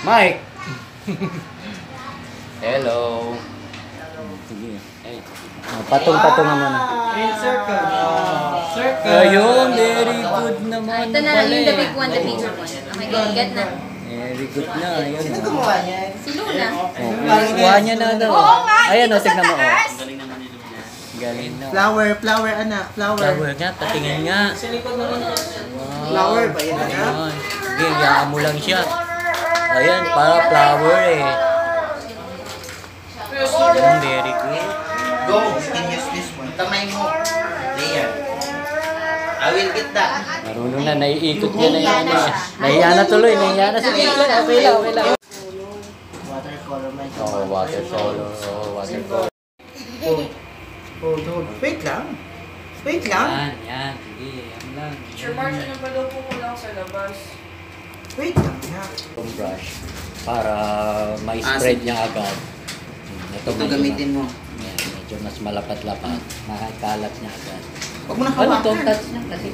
Mike! Hello. Sige. Ay. Patong-patong naman. Circle. Circle. Ayun, very good naman. Ito na lang yung the big one, the bigger one. Okay, get na. Very good na. Ayun. Sino gumawa niyan? Si Luna. Kuha niya na daw. Oo nga, Ayan o, dito sa tignan mo. taas. Galing na. Flower, anak. Flower. Flower nga, patingin nga. Wow. Flower ba yun, anak? Ayan. Sige, yaan mo lang siya. Ayan, para flower eh. Ayan, very good. Go, you can use this one. Kamay mo. There. I will get that. Marunong na, naiikot niya na yun. Nahiya na tuloy, nahiya na. Sige, okay lang, okay lang. Watercolor, my Oh, watercolor. Oh, watercolor. Hold. Wait lang. Wait lang. Yan. Sige, yan lang. Sir Martin, napalupo ko lang sa labas. Wait lang. Itong brush para ma-spread niya agad. Ito gamitin mo. Yan, medyo mas malapat-lapat. Makakalat niya agad. Huwag mo na Ano to? hawakan. Touch niya kasi.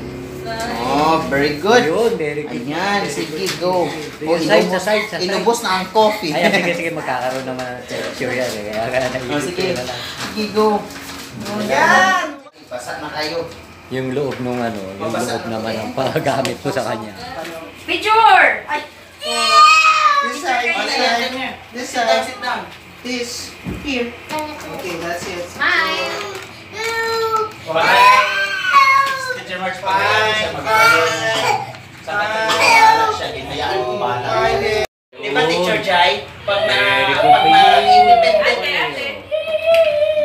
Oh, very good. Ayun, very good. Ayan, sige, go. Oh, Side, sa side. inubos na ang coffee. Ayan, sige, magkakaroon naman ng texture yan. Kaya Oh, sige. na lang. Sige, go. Ayan. Basa na kayo. Yung loob nung ano, yung loob naman ang paggamit mo sa kanya. Picture! Ay! This side, this side. This Sit down, side. sit down. This. Here. Okay, that's it. Smile. Teacher March pa siya mag-aaral. Sa kanya siya, ginayaan mo bala. Di ba, Teacher Jai? Pag na-independent.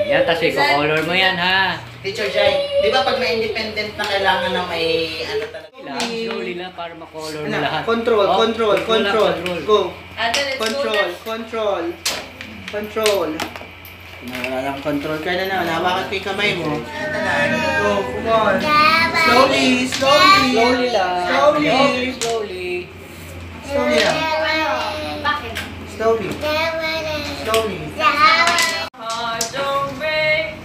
Yan, kasi color mo yan ha. Teacher Jai, di ba pag na-independent na kailangan na may ano talaga? Slowly lang para makolor mo Anak, lahat. control. Go. Ate, let's go. Control. Nawala ng control ka na. Nahawakan ko yung kamay mo. Go, come on. Slowly. Slowly lang. Slowly. Slowly. Lang. Bakit? Slowly. Heart don't break.